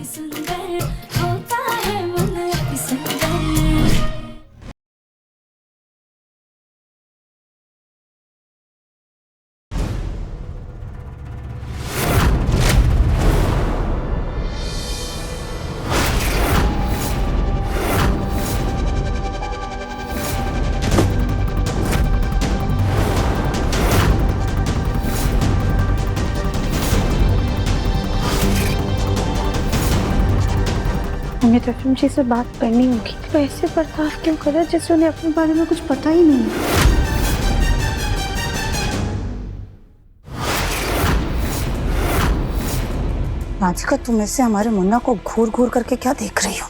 सुंदर होता है मन अति सुंदर। हमें रफीम जी से बात करनी होगी। तो ऐसे बर्ताव क्यों कर रहा है जैसे उन्हें अपने बारे में कुछ पता ही नहीं है। राधिका, तुम ऐसे हमारे मुन्ना को घूर घूर करके क्या देख रही हो?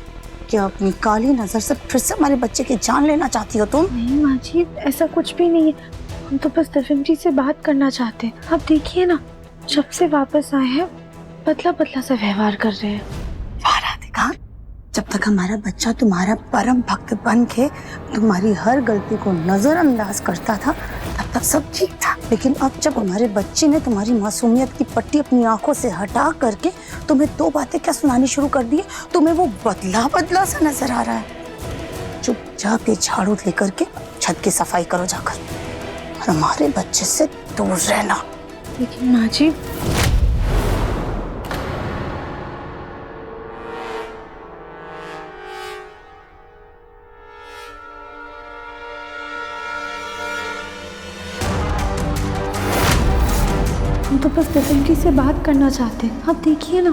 क्या अपनी काली नजर से फिर से हमारे बच्चे की जान लेना चाहती हो तुम? नहीं माँ जी, ऐसा कुछ भी नहीं है। हम तो बस रफीम जी से बात करना चाहते हैं। अब देखिए ना, जब से वापस आए हैं बदला बदला सा व्यवहार कर रहे हैं। वाह राधिका, जब तक हमारा बच्चा तुम्हारा परम भक्त बन के तुम्हारी हर गलती को नजरअंदाज करता था तब तक सब ठीक था। लेकिन अब जब हमारे बच्चे ने तुम्हारी मासूमियत की पट्टी अपनी आंखों से हटा करके तुम्हें दो बातें क्या सुनानी शुरू कर दी, तुम्हें वो बदला बदला सा नजर आ रहा है। चुपचाप ये झाड़ू लेकर के छत की सफाई करो जाकर और हमारे बच्चे से दूर रहना। लेकिन माँ जी, हम तो बस रफीम जी से बात करना चाहते हैं। अब देखिए ना,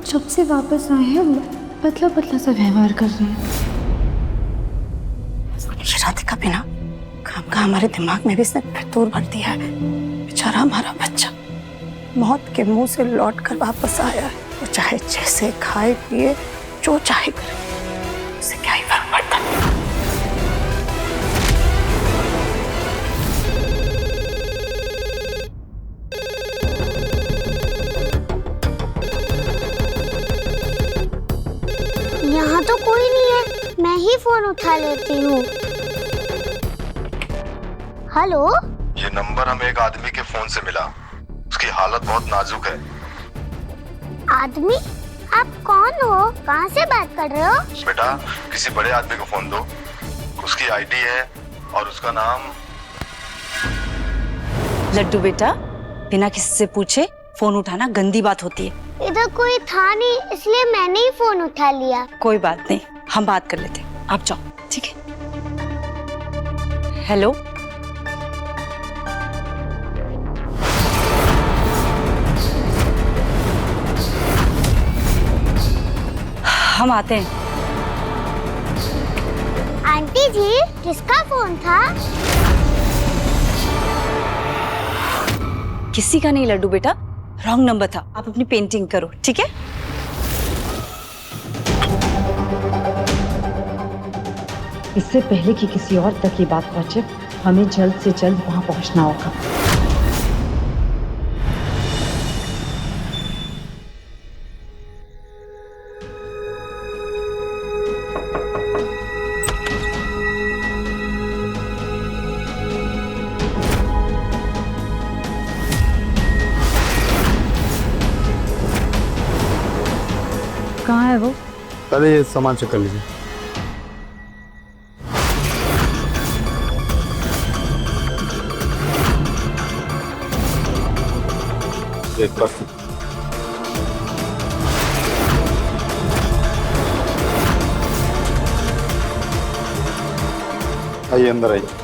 जब से वापस आए हैं बदला बदला सा व्यवहार कर रहे हैं। राधिका, बिना काम का हमारे दिमाग में भी इसने फितूर भर दिया है। बेचारा हमारा बच्चा मौत के मुंह से लौट कर वापस आया है। वो चाहे जैसे खाए पिए जो चाहे करे, उसे क्या ही फर्क पड़ता है। यहाँ तो कोई नहीं है, मैं ही फोन उठा लेती हूँ। हेलो, ये नंबर हमें एक आदमी के फोन से मिला। उसकी हालत बहुत नाजुक है। आदमी? आप कौन हो? कहाँ से बात कर रहे हो? बेटा, किसी बड़े आदमी को फोन दो। उसकी आईडी है और उसका नाम। लड्डू बेटा, बिना किसी से पूछे फोन उठाना गंदी बात होती है। इधर कोई था नहीं, इसलिए मैंने ही फोन उठा लिया। कोई बात नहीं, हम बात कर लेते हैं। आप जाओ, ठीक है। हेलो, हम आते हैं। आंटी जी, किसका फोन था? किसी का नहीं लड्डू बेटा, रॉन्ग नंबर था। आप अपनी पेंटिंग करो, ठीक है। इससे पहले कि किसी और तक ये बात पहुंचे, हमें जल्द से जल्द वहां पहुंचना होगा। कहाँ है वो? पहले ये सामान चेक कर लीजिए। एक बार आइए, अंदर आइए।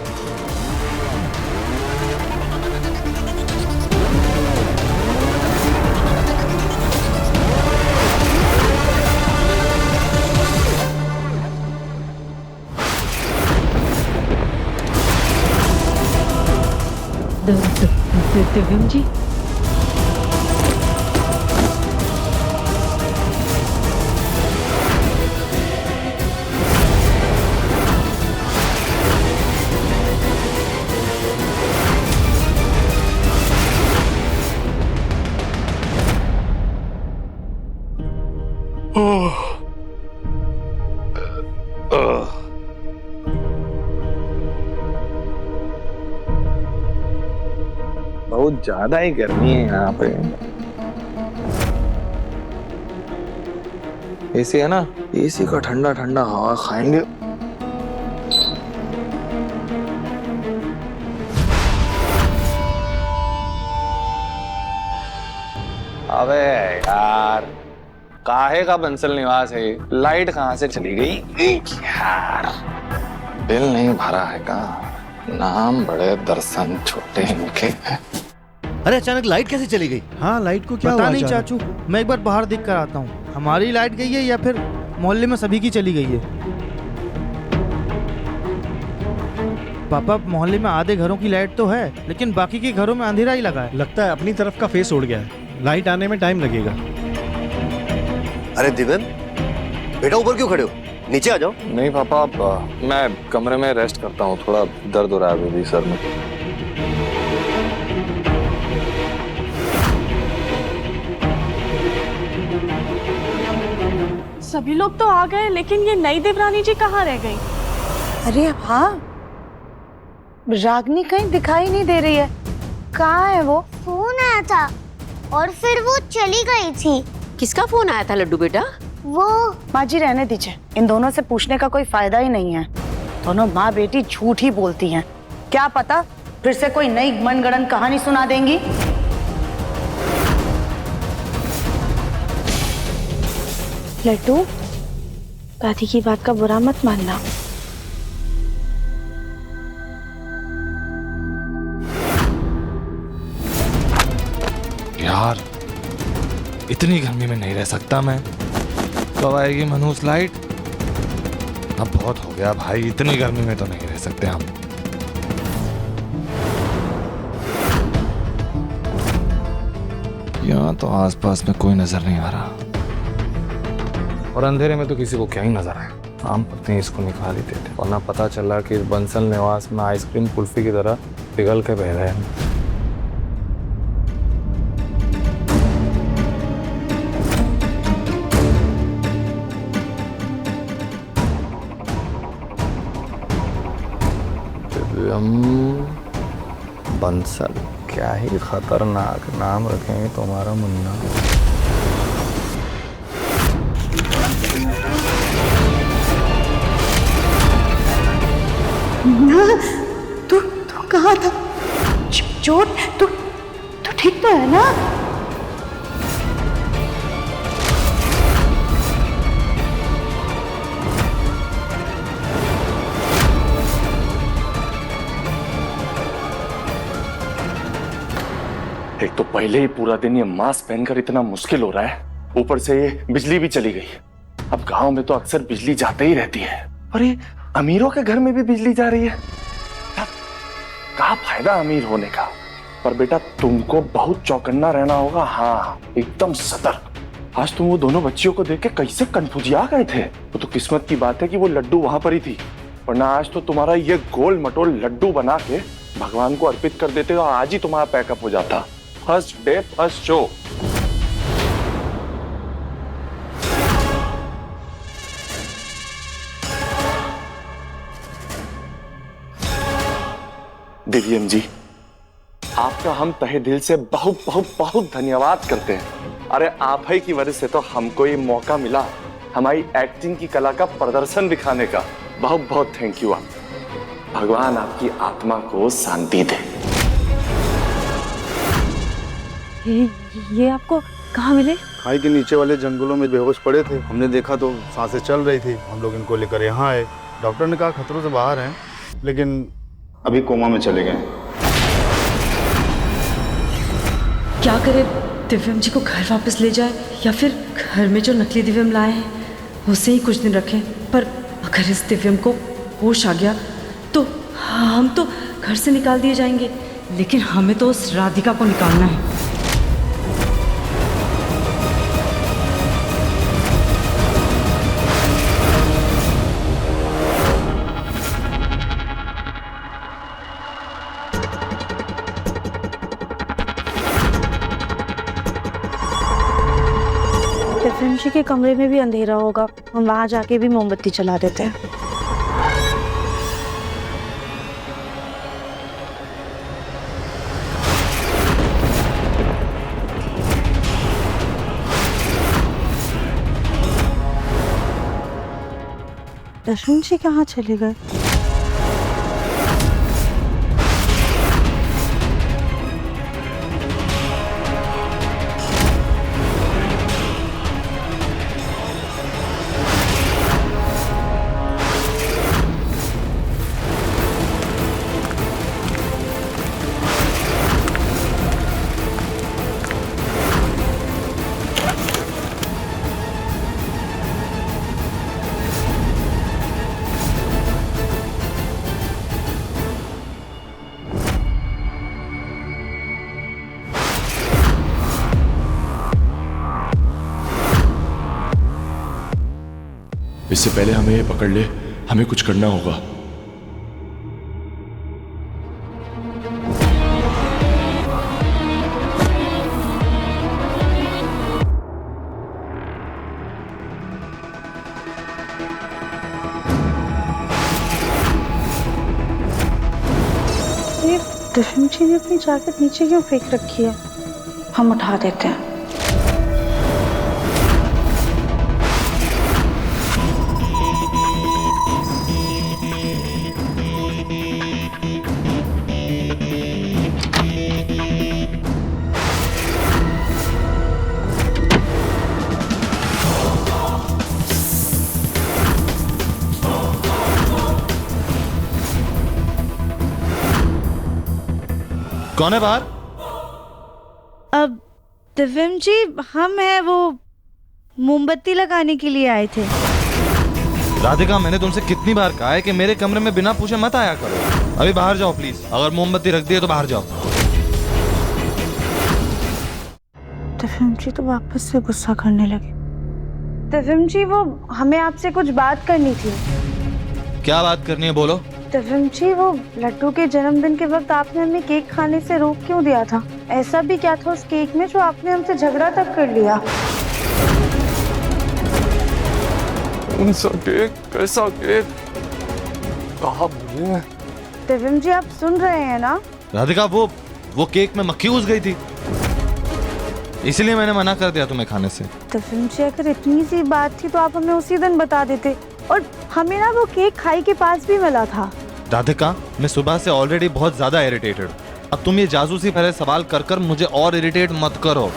दिव्यम जी, बहुत ज्यादा ही गर्मी है यहाँ पे। एसी है ना, एसी का ठंडा ठंडा हवा खाएंगे। अबे यार, काहे का बंसल निवास है, लाइट कहाँ से चली गई यार? बिल नहीं भरा है का? नाम बड़े दर्शन छोटे इनके। अरे अचानक लाइट कैसे चली गई? हाँ, लाइट को क्या पता हुआ नहीं अचानक? चाचू, मैं एक बार बाहर देख कर आता हूँ। हमारी लाइट गई है या फिर मोहल्ले में सभी की चली गई है। पापा, मोहल्ले में आधे घरों की लाइट तो है, लेकिन बाकी के घरों में अंधेरा ही लगा है। लगता है अपनी तरफ का फेस उड़ गया है, लाइट आने में टाइम लगेगा। अरे दिव्यम, बेटा ऊपर क्यों खड़े हो? नीचे आ जाओ। नहीं पापा, मैं कमरे में रेस्ट करता हूँ, थोड़ा दर्द हो रहा है अभी सर में। सभी लोग तो आ गए, लेकिन ये नई देवरानी जी कहाँ रह गई? अरे हाँ, रागनी कहीं दिखाई नहीं दे रही है। कहाँ है वो? फोन आया था और फिर वो चली गई थी। किसका फोन आया था लड्डू बेटा? वो माँ जी रहने दीजिए, इन दोनों से पूछने का कोई फायदा ही नहीं है। दोनों माँ बेटी झूठ ही बोलती हैं। क्या पता फिर से कोई नई मनगढ़ंत कहानी सुना देंगी। लड्डू, दादी की बात का बुरा मत मानना। यार, इतनी गर्मी में नहीं रह सकता मैं। कब आएगी मनहूस लाइट? अब बहुत हो गया भाई, इतनी गर्मी में तो नहीं रह सकते हम। यहाँ तो आसपास में कोई नजर नहीं आ रहा, और अंधेरे में तो किसी को क्या ही नजर आए। आम पत्नी इसको निकाल ही देते, वरना पता चला कि बंसल निवास में आइसक्रीम कुल्फी की तरह पिघल के बह रहे हैं। बंसल, क्या ही खतरनाक नाम रखेंगे तुम्हारा मुन्ना। तू कहाँ था? चोट? तू ठीक तो है ना? एक तो पहले ही पूरा दिन ये मास्क पहनकर इतना मुश्किल हो रहा है, ऊपर से ये बिजली भी चली गई। अब गांव में तो अक्सर बिजली जाते ही रहती है, और ये अमीरों के घर में भी बिजली जा रही है। क्या फायदा अमीर होने का? पर बेटा तुमको बहुत चौकन्ना रहना होगा। हाँ, एकदम सतर्क। आज तुम वो दोनों बच्चियों को देख के कैसे कंफ्यूजिया गए थे। वो तो किस्मत की बात है कि वो लड्डू वहां पर ही थी, वरना आज तो तुम्हारा ये गोल मटोल लड्डू बना के भगवान को अर्पित कर देते और आज ही तुम्हारा पैकअप हो जाता। First day first show. Divyam ji, आपका हम तहे दिल से बहुत बहुत बहुत धन्यवाद करते हैं। अरे आप ही की वजह से तो हमको ये मौका मिला हमारी एक्टिंग की कला का प्रदर्शन दिखाने का। बहुत बहुत थैंक यू। आप, भगवान आपकी आत्मा को शांति दे। ये आपको कहाँ मिले? खाई के नीचे वाले जंगलों में बेहोश पड़े थे, हमने देखा तो सांसें चल रही थी। हम लोग इनको लेकर यहाँ आए। डॉक्टर ने कहा खतरों से बाहर हैं, लेकिन अभी कोमा में चले गए। क्या करे, दिव्यम जी को घर वापस ले जाए या फिर घर में जो नकली दिव्यम लाए हैं उसे ही कुछ दिन रखें। पर अगर इस दिव्यम को होश आ गया तो हम तो घर से निकाल दिए जाएंगे, लेकिन हमें तो उस राधिका को निकालना है। दिव्यम जी के कमरे में भी अंधेरा होगा, हम वहां जाके भी मोमबत्ती जला देते हैं। दर्शन जी कहाँ चले गए? इससे पहले हमें ये पकड़ ले, हमें कुछ करना होगा। ये दर्शन जी ने अपनी जैकेट नीचे क्यों फेंक रखी है? हम उठा देते हैं। कौन है बाहर? अब दिव्यम जी, हम हैं, वो मोमबत्ती लगाने के लिए आए थे। राधिका, मैंने तुमसे कितनी बार कहा है कि मेरे कमरे में बिना पूछे मत आया करो। अभी बाहर जाओ प्लीज। अगर मोमबत्ती रख दी है तो बाहर जाओ। दिव्यम जी तो वापस से गुस्सा करने लगे। दिव्यम जी, वो हमें आपसे कुछ बात करनी थी। क्या बात करनी है, बोलो। दिव्यम जी, वो लड्डू के जन्मदिन के वक्त आपने हमें केक खाने से रोक क्यों दिया था? ऐसा भी क्या था उस केक में जो आपने हमसे झगड़ा तक कर लिया? कौन सा केक? कैसा केक? कहाँ मिले? दिव्यम जी, आप सुन रहे हैं ना? राधिका, वो केक में मक्खी घुस गई थी, इसलिए मैंने मना कर दिया तुम्हें खाने से। दिव्यम जी, अगर इतनी सी बात थी तो आप हमें उसी दिन बता देते। और हमें ना वो केक खाई के पास भी मिला था। राधिका, मैं सुबह से ऑलरेडी बहुत ज्यादा इरिटेटेड। अब तुम ये जासूसी भरे सवाल कर कर मुझे और इरिटेट मत करो।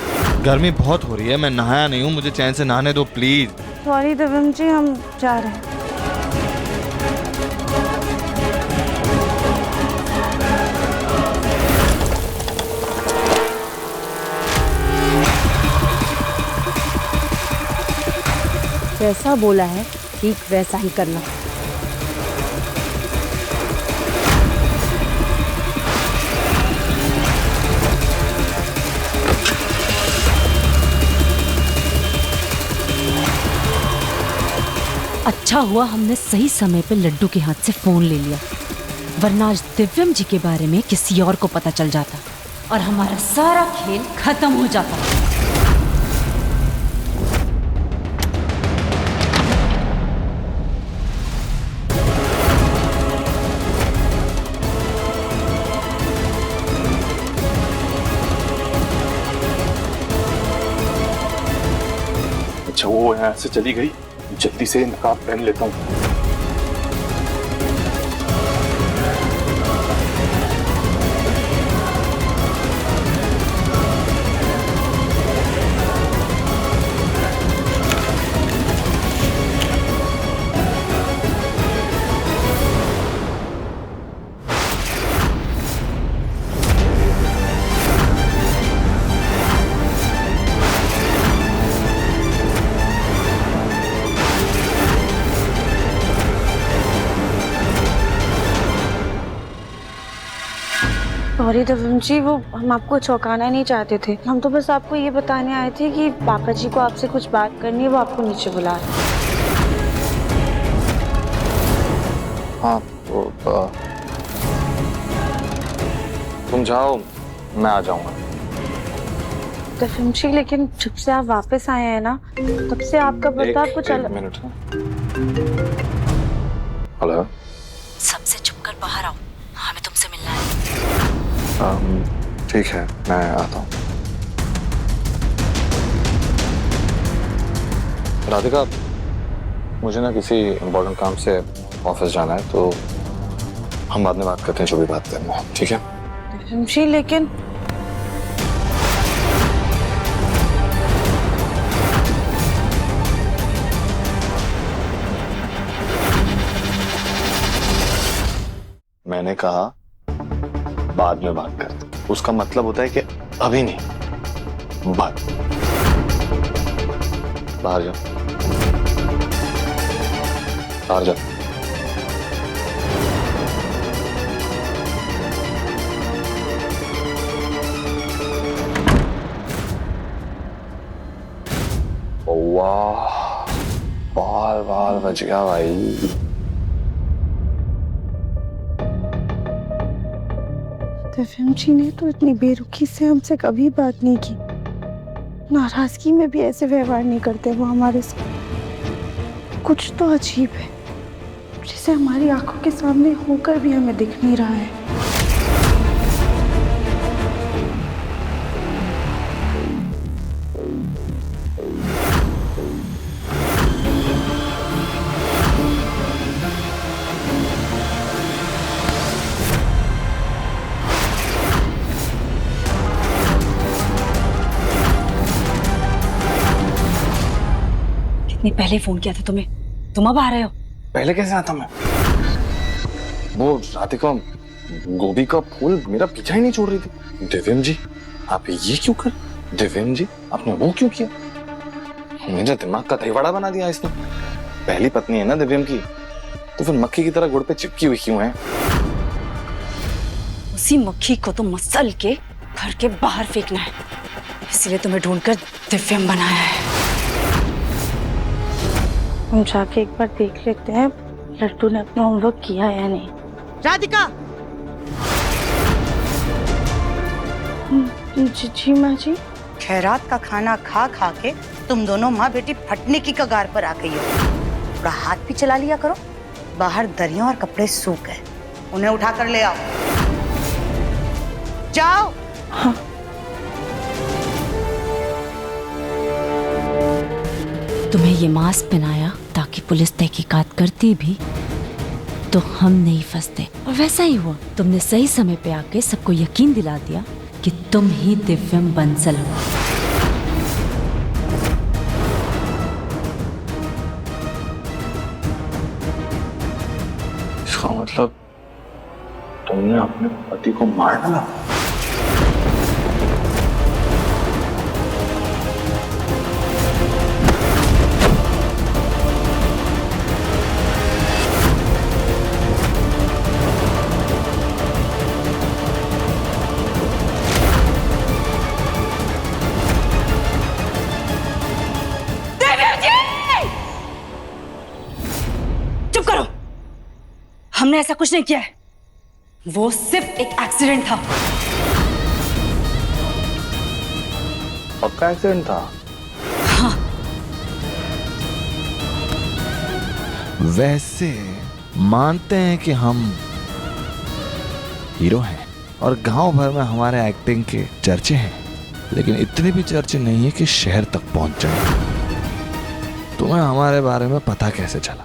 गर्मी बहुत हो रही है, मैं नहाया नहीं हूँ, मुझे चैन से नहाने दो प्लीज। सॉरी दिव्यम जी, हम जा रहे हैं। जैसा बोला है ठीक वैसा ही करना। अच्छा हुआ हमने सही समय पे लड्डू के हाथ से फोन ले लिया, वरना आज दिव्यम जी के बारे में किसी और को पता चल जाता और हमारा सारा खेल खत्म हो जाता। अच्छा, वो यहाँ से चली गई, जल्दी से नकाब पहन लेता हूँ। सॉरी दिव्यम जी, वो हम आपको चौंकाना नहीं चाहते थे। हम तो बस आपको ये बताने आए थे कि पापा जी को आपसे कुछ बात करनी है, वो आपको नीचे बुला रहे हैं। हाँ तो तुम जाओ, मैं आ जाऊंगा। दिव्यम जी, लेकिन जब से आप वापस आए हैं ना, तब से आपका बर्ताव कुछ अलग। मिनट। हेलो, सबसे चुप कर बाहर आओ, हमें तुमसे मिलना है। ठीक है, मैं आता हूँ। राधिका, मुझे ना किसी इम्पोर्टेंट काम से ऑफिस जाना है, तो हम बाद में बात करते हैं, जो भी बात करनी है, ठीक है? जी लेकिन मैंने कहा बाद में बात करते, उसका मतलब होता है कि अभी नहीं, बाद। बाहर जाओ, बाहर जाओ। वाह, बाल बाल बच गया भाई। दिव्यम जी ने तो इतनी बेरुखी से हमसे कभी बात नहीं की। नाराजगी में भी ऐसे व्यवहार नहीं करते वो हमारे साथ। कुछ तो अजीब है, जिसे हमारी आंखों के सामने होकर भी हमें दिख नहीं रहा है। इतनी पहले फोन किया था तुम्हें, तुम अब आ रहे हो? पहले कैसे आता मैं? वो राधिका गोभी का फूल मेरा पीछा ही नहीं छोड़ रही थी। दिव्यम जी आप ये क्यों कर? दिव्यम जी आपने वो क्यों किया? मेरे दिमाग का दहीवड़ा बना दिया इसने। पहली पत्नी है ना दिव्यम की, तो फिर मक्खी की तरह गुड़ पे चिपकी हुई क्यों है? उसी मक्खी को तो मसल के घर के बाहर फेंकना है, इसलिए तुम्हें ढूंढकर दिव्यम बनाया है। हम जाके एक बार देख लेते हैं लड्डू ने अपना होमवर्क किया या नहीं। राधिका! जी माँ जी। खैरात का खाना खा खा के तुम दोनों माँ बेटी फटने की कगार पर आ गई हो। थोड़ा हाथ भी चला लिया करो। बाहर दरिया और कपड़े सूख गए, उन्हें उठा कर ले आओ। जाओ। हाँ। तुम्हें ये मास्क पहनाया ताकि पुलिस तहकीकात करती भी तो हम नहीं फंसते, और वैसा ही हुआ। तुमने सही समय पे आके सबको यकीन दिला दिया कि तुम ही दिव्यम बंसल हो। इसका मतलब तुमने अपने पति को मार डाला? हमने ऐसा कुछ नहीं किया है, वो सिर्फ एक एक्सीडेंट था। पक्का एक्सीडेंट था? हाँ। वैसे मानते हैं कि हम हीरो हैं और गांव भर में हमारे एक्टिंग के चर्चे हैं, लेकिन इतने भी चर्चे नहीं है कि शहर तक पहुंच जाए। तुम्हें हमारे बारे में पता कैसे चला?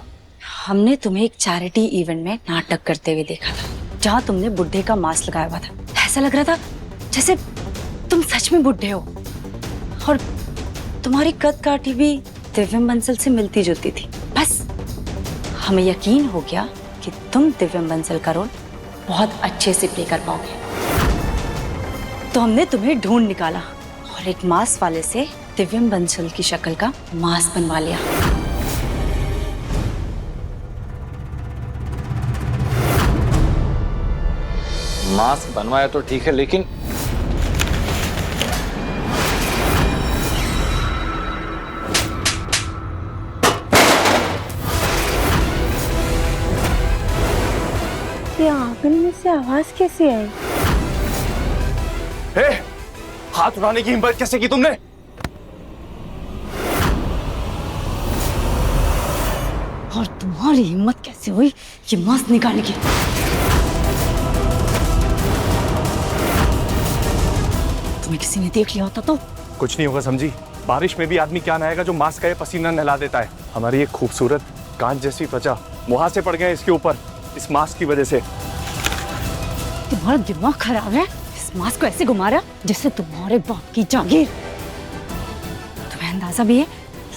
हमने तुम्हें एक चैरिटी इवेंट में नाटक करते हुए देखा था, जहां तुमने बुड्ढे का मास्क लगाया हुआ था। ऐसा लग रहा था जैसे तुम सच में बुड्ढे हो, और तुम्हारी कद काठी भी दिव्यम बंसल से मिलती जुलती थी। बस हमें यकीन हो गया कि तुम दिव्यम बंसल का रोल बहुत अच्छे से प्ले कर पाओगे, तो हमने तुम्हें ढूंढ निकाला और एक मास्क वाले से दिव्यम बंसल की शक्ल का मास्क बनवा लिया। मास्क बनवाया तो ठीक है, लेकिन ये आंगन में से आवाज कैसे आई? हाथ उठाने की हिम्मत कैसे की तुमने? और तुम्हारी हिम्मत कैसे हुई ये मास्क निकालने की? तुम्हें किसी ने देख लिया होता तो? कुछ नहीं होगा समझी। बारिश में भी आदमी क्या नहाएगा जो मास्क का ये पसीना नहला देता है। हमारी एक खूबसूरत कांच जैसी त्वचा मुहासे पड़ गए इसके ऊपर इस मास्क की वजह से। तुम्हारा दिमाग खराब है? इस मास्क को ऐसे घुमा रहा जैसे तुम्हारे बाप की जागीर। तुम्हें अंदाजा भी है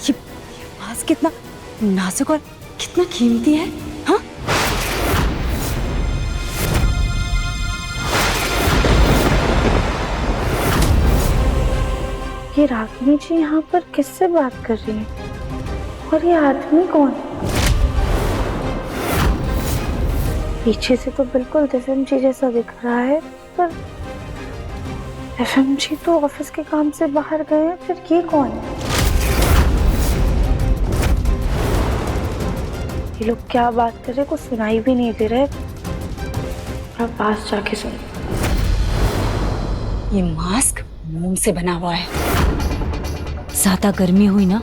ये मास्क कितना नाजुक और कितना कीमती है? हाँ? ये रागिनी जी यहाँ पर किससे बात कर रही है और ये आदमी कौन है? पीछे से तो बिल्कुल दिव्यम जी जैसा दिख रहा है, पर दिव्यम जी तो ऑफिस के काम से बाहर गए हैं, फिर ये कौन है? ये लोग क्या बात कर रहे हैं, कुछ सुनाई भी नहीं दे रहे। अब पास जाके सुन। ये मास्क मोम से बना हुआ है। ज्यादा गर्मी हुई ना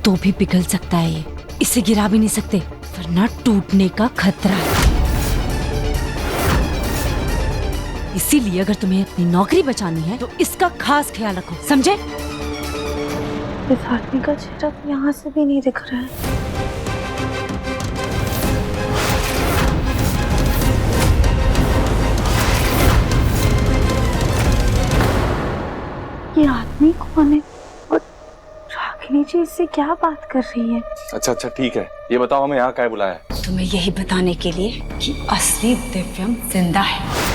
तो भी पिघल सकता है ये। इसे गिरा भी नहीं सकते वरना टूटने का खतरा है। इसीलिए अगर तुम्हें अपनी नौकरी बचानी है तो इसका खास ख्याल रखो, समझे? इस आदमी का चेहरा तो यहाँ से भी नहीं दिख रहा है। ये आदमी कौन है और रागिनी जी इससे क्या बात कर रही है? अच्छा ठीक है, ये बताओ हमें यहाँ क्या बुलाया है? तुम्हें यही बताने के लिए कि असली दिव्यम जिंदा है।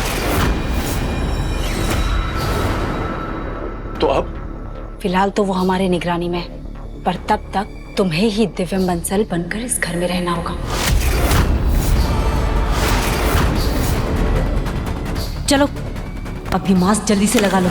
तो अब? फिलहाल तो वो हमारे निगरानी में है, पर तब तक तुम्हें ही दिव्यम बंसल बनकर इस घर में रहना होगा। चलो अभी मास्क जल्दी से लगा लो।